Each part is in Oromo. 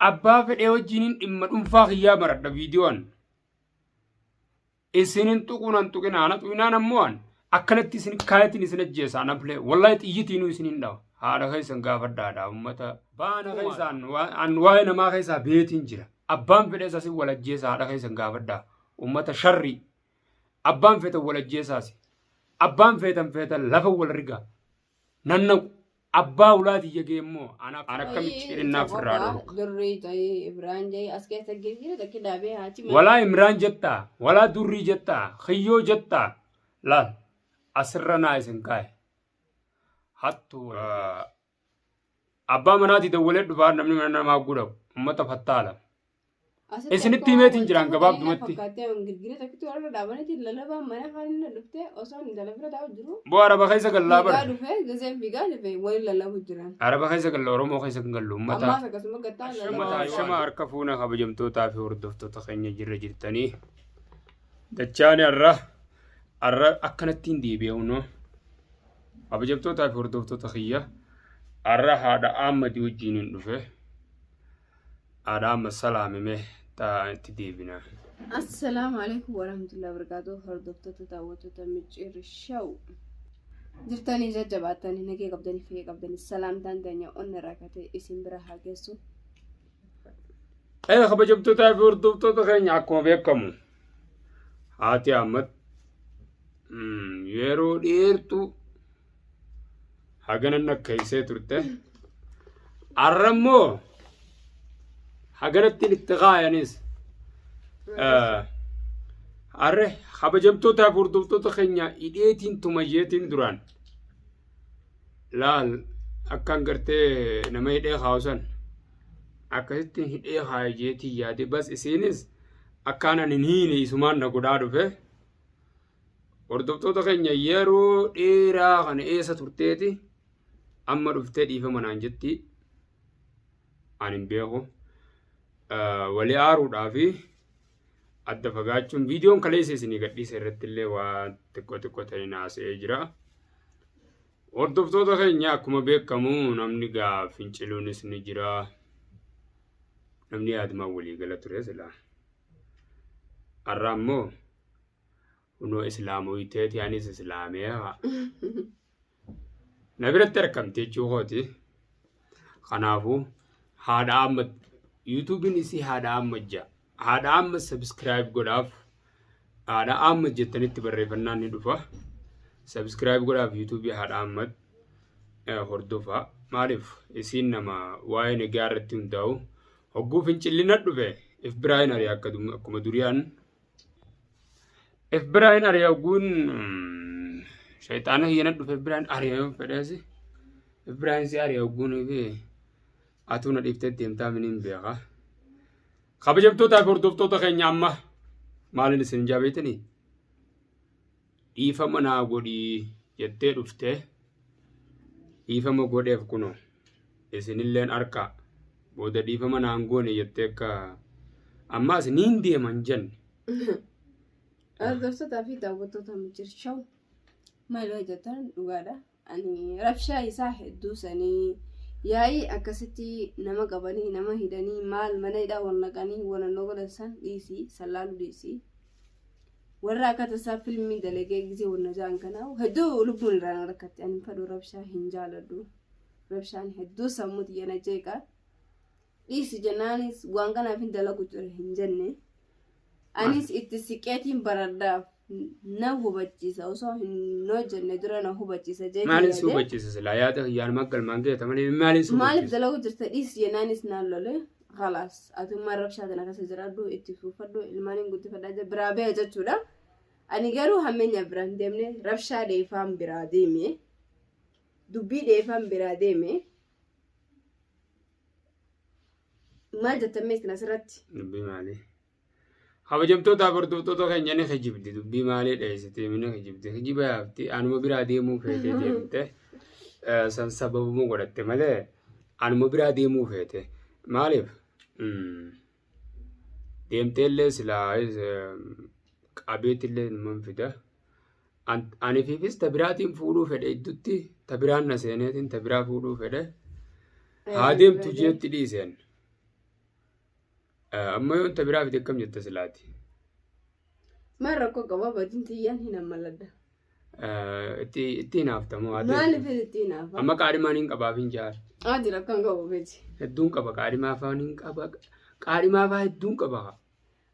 abbaa fedhee wajjiniin dhimma dhuunfaa kiyyaa maradha viidiyoon isinin tuqunan tuqinaana tuqinaan ammoo akkanatti isin kaayatiin isin ajjeesaa naflee wallahi xiyyitiin isinin dhawa haadha keessan gaafadhaadha ummata baana keessaan waa'ee namaa keessaa beetiin jira abbaan fedhee isaas wal ajjeesaa haadha keessan gaafadhaa ummata sharri abbaan feetan wal ajjeesaas abbaan feetan lafa wal rigaa nannaqu abbaa ulaati yegeemmoo ana akkamitti hidhinnaaf irraa dhorku durrii ta'ee Ibraan jee as keessa geejjira takki dhaabee haati walaa Imraan jettaa walaa durrii jettaa khiyyoo jettaa laal asirra naa isin kaa'e hattu abbaa manaati dawwalee dhufaa namni mana namaa gudhabu ummata fattaala isinitti himeetiin jiraan gabaabdumatti boo araba keessa gallaa bara araba keessa galla oromoo keessa kan gallu ummata shama harka fuuna kabajamtootaa fi hordoftoota keenya jirra jirtanii dachaani arra akkanattiin deebi'u no kabajamtootaa fi hordoftoota kiyya arra haadha Ahmadi wajjin hin dhufe haadha Ahmad salaamime itti deebina. Assalaamu alaikum warahmatullahi wabarakatuh. Hordoftoota daawwattoota Micciirri Show. Jirtanii jajjabaatanii nagee qabdanii fi qabdanii salaamtaan teenya onna rakkate isin bira haa geessu. Kabajamtootaa fi hordoftoota keenya akkuma beekamu haati Ahmad yeroo dheertuu haganan nakkeessee turte. Arrammoo haganattiin itti qaayanis arre kabajamtootaa fi hordoftoota keenya hidheetiin tumayyeetiin duraan laal akkaan gartee nama hidhee kaawusan akkasittiin hidhee kaayajeetiin yaade bas isiinis akkaanan hin hiine isumaan na godhaa dhufe hordoftoota keenya yeroo dheeraa kana eessa turteeti amma dhuftee dhiifama naan jetti ani hin beeku walii aaruudhaa fi adda fagaachuun viidiyoon kaleessa isinii gadhiisa irratti illee waan xiqqoo ta'e naasa'ee jira. Hordoftoota keenya akkuma beekamu namni finciluunis ni jira. Namni yaadamaan walii gala ture silaa. Har'a ammoo kunoo islaamoo ta'eeti anis islaameeha. Na biratti argamte jechuukooti. Kanaafuu haadha Ahmad YouTube'n isi haadha Ahmad ja haadha Ahmad subscribe godhaaf haadha Ahmad jettanitti barreeffannaan ni dhufa subscribe godhaaf YouTube haadha Ahmad hordofa maaliif isiin nama waa'ee nagaa irratti hundaa'u hogguu fincillina dhufe if Biraayin Ariyaa akkuma duriyaan if Biraayin Ariyaa hogguun shayxaana hiyyana dhufe Biraayin Ariyaa fedheesi if Biraayin si Ariyaa hogguun atuna dhiftee deemtaa miniin beeka. Kabajamtootaa fi hordoftoota keenya amma maalin isin jaabeetanii dhiifama naa godhii jettee dhuftee dhiifama godheef kunoo isinilleen harkaa booda dhiifama naan goone jettee akka ammaas niin deeman jenne. Hordoftoota fi daawwattoota Micciirri Show maal hojjetan dhugaadha. Ani rabshaa isaa hedduu sanii yaa'ii akkasitti nama qabanii nama hidhanii maal mana hidhaa wal naqanii walannoo godhasan dhiisii sallaalu dhiisii warra akka tasaa filmii dalagee gisee wanna jaan kanaa hedduu lubbuun irraan rakkatti ani fadhu rabshaa hin jaaladhu rabshaan hedduu sammuu xiyyeena jeeqaa dhiisi jennaanis waan kanaaf hin dalagu ture hin jenne anis itti siqeetiin baradhaaf na hubachiisa osoo hin hojjenne dura na hubachiisa jechuudha. Maalin si hubachiisa silaa yaada hiyyaan maggal maangee malee maalin si hubachiisa? Maaliif dalagu jirta dhiisi jennaanis naan lole khalaas atummaa rabshaa tana keessa jiraadhu itti fuufadhu ilmaaniin guddifadhaa jira biraa ba'e jechuudha. Ani garuu hammeenya biraan deemne rabshaa dheefaan biraa deeme dubbii dheefaan biraa deeme maal jettamee isin asirratti? Dubbii maalii? Kabajamtootaa fi hordoftoota keenya ni hijibdi dubbii maalii dheessitee mina hijibdi hijiba yaafti anuma biraa deemuu feete deemte san sababuma godhatte malee anuma biraa deemuu feete maaliif deemteellee silaa qabeetillee numan fida aniifis ta biraatiin fuudhuu fedhe iddutti ta biraan na seeneetiin ta biraa fuudhuu fedhe haa deemtu jeetti dhiiseen أما يوم تبرع في كم يتصلاتي مرة كوكا بابا تنتيان هنا ملدا إتي نافتا مو ما اللي في التينا أما كاري مانين كبابين جار عادي لو كان قبو بيتي هدون كبا كاري ما فانين كبا كاري ما فا هدون كبا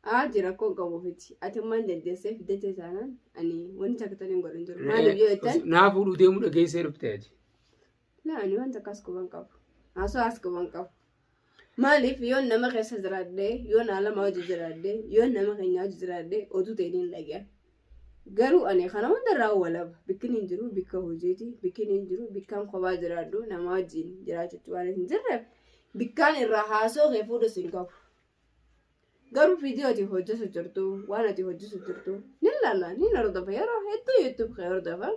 عادي لو كان قبو بيتي أتمنى دي سيف ديتي زانان أني وانت كتانين قرنجر ما اللي بيوتن نافو ديمو لكي سير بتاعتي لا أني وانت كاسكو بانكاب أسو أسكو بانكاب maaliif yoon nama keessa jiraadde yoon alama hojii jiraadde yoon nama keenya hojii jiraadde oduu ta'een dhagaa garuu ani kana hundarraa walaba bikkin hin jiru bikka hojiiti bikkin hin jiru bikkaan kophaa jiraaddu nama wajjin jiraachutti waan hin jirreef bikkaan irraa haasoo kee fuudhus hin qabu garuu viidiyoo ati hojjetu jirtu waan ati hojjetu jirtu ni laalla ni hordofa yeroo hedduu yuutuub kee hordofa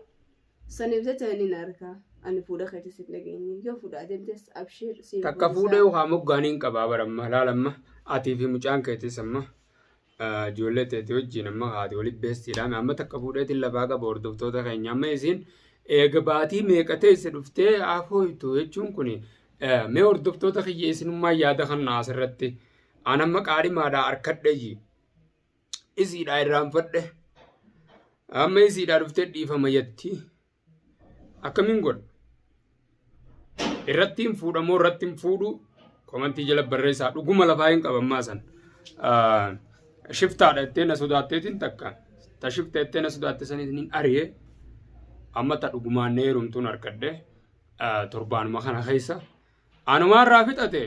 saniif jecha ni arkaa ani fuudha keetis hin dhageenye yoo fuudha adeemtes abshir siin takka fuudhee waa moggaaniin qabaa baramma laalamma atii fi mucaan keetis amma ijoollee teetii wajjin amma haati walitti beestiidhaan amma takka fuudheetiin lafaa qaba hordoftoota keenya amma isiin eega baatii meeqa teesse dhuftee afooytu jechuun kun mee hordoftoota kiyya isinummaa yaada kan asirratti an amma qaadhimaadhaa harkadhe isiidhaa irraanfadhe amma isiidhaa dhuftee dhiifama yatti akkamiin godha irrattiin fuudhamoo irrattiin fuudhu komantii jala barreessaa dhuguma lafaa hin qabammaa san shiftaadha jettee na sodaatteetiin takka ta shifta jettee na sodaatte saniitiin ari'ee amma ta dhugumaan neerumtuun harkadhe torbaanuma kana keessa anumaan irraa fixate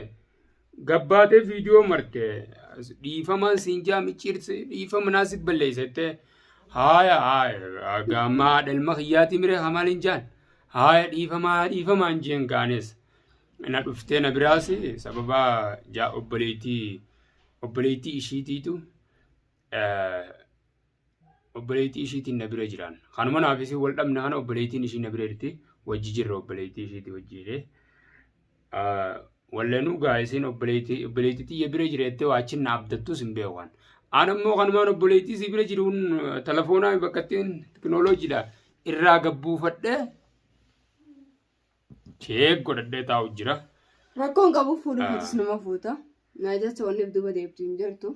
gabbaatee viidiyoo marte dhiifamaan siin jaa micciirse dhiifama naasif balleessette haaya gammaa dhalma kiyyaatii miree hamaaliin jaan haaya dhiifamaan jeen kaanes na dhuftee na biraasi sababa jaa obboleettii ishiitiitu obboleettii ishiitiin na bira jiran kanuma naafisi wal dhabne kana obboleettiin ishii na bira jirti wajji jirra obboleettii ishiiti wajjiilee wallenuu gaa'isiin obboleettii xiyya bira jireettee waachin na abdattus hin beekan anammoo kanumaan obboleettii isii bira jiruun telefoonaa bakkattiin teknooloojiidha irraa gabbuufadhe cheek godhadhee taa'u jira. Rakkoon qabu fuudhu fuutus nama fuuta. Naa jecha wanni duuba deebtuu hin jirtu.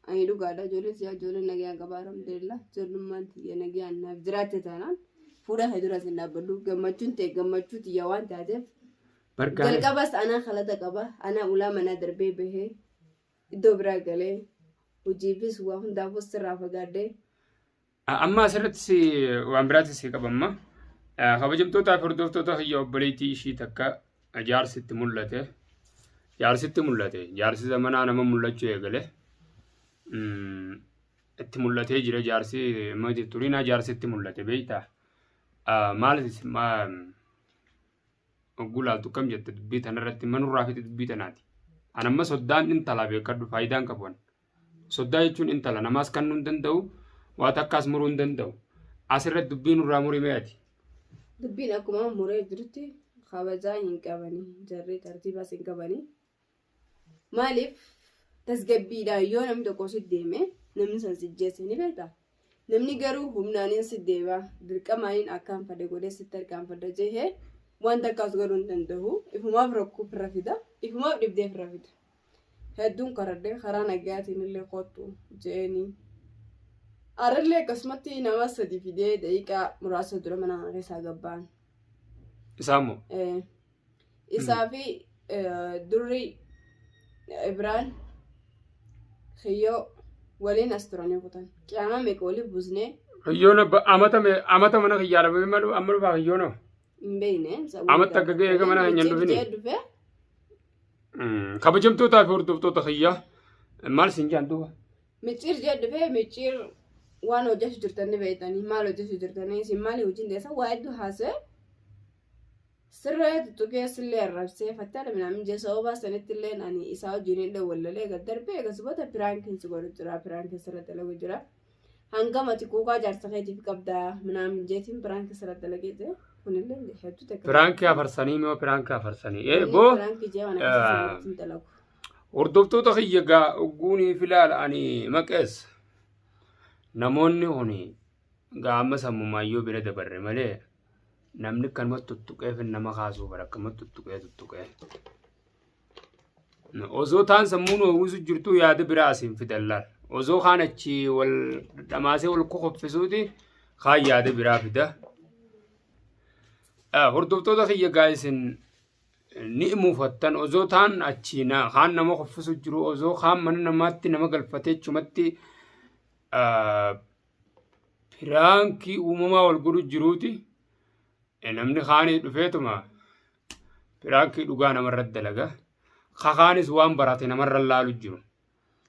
Ani dhugaadha ijoollee siyaa ijoollee nagaa gabaaramteella ijoollummaan tiyya nagaa naaf jiraatte taanaan fuudha kee duras hin dhaabbadhu gammachuun ta'e gammachuu tiyya waan taateef. Jalqabas anaa kalata qaba anaa ulaa manaa darbee bahee iddoo biraa galee hojiifis waa hundaafus sirraa fagaadhee. Amma asirratti waan biraatti si qabamma. Kabajamtoota fi hordoftoota kiyya obboleettii ishii takka jaarsitti mul'ate. Jaarsi zamanaa nama mul'achuu eegale. Itti mul'atee jira jaarsi mati turinaa jaarsitti mul'ate beektaa. Maalis oggulaaltu kam jette dubbii tanarratti manurraa fiti dubbii tanaati. Anamma soddaan intala beekadhu faayidaan qabuun. Soddaa jechuun intala namaas kannuu hin danda'u waa takkaas muruu hin danda'u. Asirratti dubbiin irraa murimee ati. Dubbiin akkuma muree jirutti kabajaa hin qabanii jarree tartiibaas hin qabanii. Maaliif tasgabbiidhaan yoo namni tokko si deeme namni san si jeesse ni beektaa. Namni garuu humnaaniin si deebaa dirqamaaniin akkaan fadhe godhee sitti harkaan fadha jehee wanta akkas godhuu hin danda'u. Ifumaaf rakkuuf irra fida. Ifumaaf dhibdeef irra fida. Hedduun karadhee karaa nagaatiin illee kottu jeeni. Arallee akkasumatti nama sadi fidee daqiiqaa muraasa dura mana keessaa gabbaan. Isaamoo? Isaa fi durri Ibraan Hiyyoo waliin as turanii kutan. Qiyyaama meeqa waliif buusnee. Hiyyoon amata mana kiyyaa dhabee amma dhufaa hiyyoon hoo? Hin beekne. Amata akka ga'ee eega mana keenya hin dhufini. Kabajamtootaa fi hordoftoota kiyyaa maal isin jaan duuba? Micciir jee dhufee micciir waan hojjetu jirtanii beektanii maal hojjetu jirtanii isin maali hojiin deessa waa hedduu haasa'e sirree tuttuqeessillee arrabsee fattaadha minaamin jee sababa sanitti illee ani isaa wajjin illee wallalee gad darbee akkasumatti piraankiinsi godhu jira piraankiinsi irra dalagu jira hangamati kuukaa jaarsa keetiif qabdaa minaamin jeetiin piraankiinsi irra dalagee jira kunillee hedduu takka. Piraankii afarsanii moo piraankii afarsanii? Boo piraankii jee waan akkasii dalagu. Hordoftoota kiyya gaa ogguunii filaala ani maqeessa. Namoonni huni gaama sammumaayyoo bira dabarre malee namni kanuma tuttuqee fi nama kaasuu bara akkama tuttuqee. osoo taan sammuun uwwisu jirtuu yaada biraa asiin fidallaan osoo kaan achi wal dhamaasee wal kokoffisuuti kaan yaada biraa fida. Hordoftoota kiyya gaa'isiin ni muufattan osoo taan achi kaan nama koffisu jiru osoo kaan mana namaatti nama galfatee chumatti firaankii uumamaa wal godhu jiruuti namni kaanii dhufeetuma firaankii dhugaa namarratti dalaga. Kakaanis waan barate namarra laalu jiru.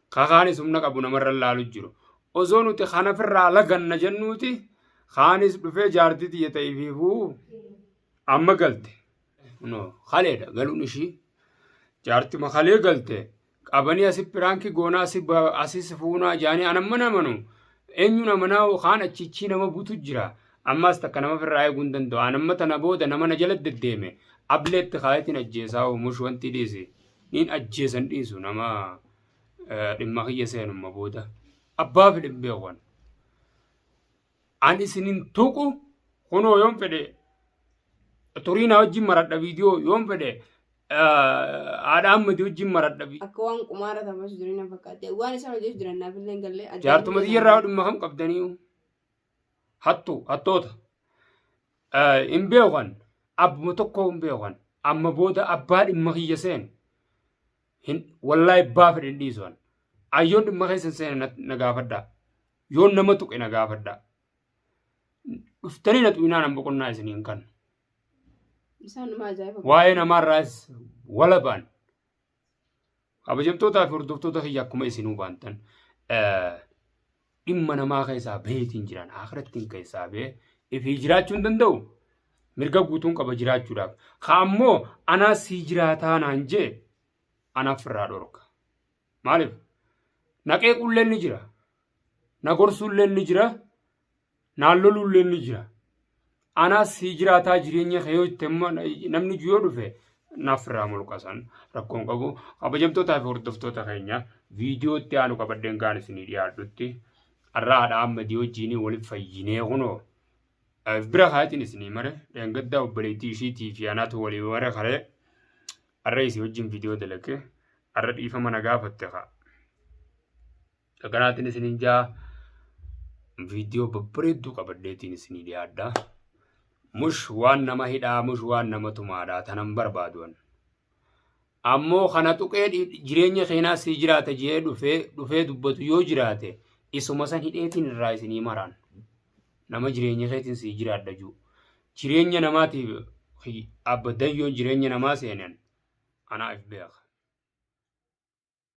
Kakaanis humna qabu namarra laalu jiru. Osoo nuti kana firraa laganna jennuuti kaanis dhufee jaartii xiyya ta'ifiifuu amma galte. Kaleedha galuun ishii jaartima kalee galte qabanii asii firaankii goonaa asii fuunaa jaanii anamma namanu eenyu namanaa kaan achichii nama butu jira. Ammaas takka nama firraa eeguu hin danda'u. Anamma tana booda nama na jala deddeeme ableetti kaayatiin ajjeesaa oomush wanti dhiise. Nin ajjeesan dhiisu nama dhimma kiyya seenumma booda abbaa fedhin beekan an isinin tuqu kunoo yoon fedhe turiinaa wajjin maradha viidiyoo yoon fedhe haadha ammadii wajjin maradha akka waan qumaara taphachu jiru na fakkaate waan isaan hojjechu jiran naaf illee galee jaartuma xiyyarraa dhimma kam qabdanii hattoota hin beekan abbuma tokko hin beekan amma booda abbaa dhimma kiyya seen wallahi baafadhe hin dhiisan ayyoon dhimma keessan seena na gaafadha yoon nama tuqe na gaafadha dhuftanii na xu'inaan an boqonnaa isiniin kan waa'ee namaarraas walabaan kabajamtootaa fi hordoftoota kiyya akkuma isinuu baantan dhimma namaa keessaa baheetiin jiran akhirattiin keessaa bahee ifii jiraachuu hin danda'u mirga guutuun qaba jiraachuudhaaf kaammoo anaa sii jiraataa naan jee anaaf irraa dhorka. Maaliif? Naqee qulleen ni jira. Na gorsuulleen ni jira. Naan loluulleen ni jira. Anaas sii jiraataa jireenya kee namni yoo dhufe naaf irraa mulqasan rakkoon qabu. Kabajamtootaa fi hordoftoota keenya viidiyootti aanu qabadheen kaan isinii dhiyaadhutti har'a haadha ammadii wajjin waliif fayyinee kunoo bira kaayatiin isinii mare dheengaddaa obboleettii ishiitii fi anaatu walii mare karee har'a isii wajjin viidiyoo dalage har'a dhiifama na gaafatte kaa. Kanaatiin isiniin jaa viidiyoo babbareedduu qabadheetiin isinii dhiyaadha. Mush waan nama hidhaa mush waan nama tumaadhaa tanan barbaaduan. Ammoo kana tuqee jireenya keenyaa sii jiraata jee dhufee dubbatu yoo jiraate isuma san hidheetiin irraa isinii maraan. Nama jireenya keetiin sii jiraadha juu. Jireenya namaatiif abadayyoon jireenya namaa seenan anaaf beeka.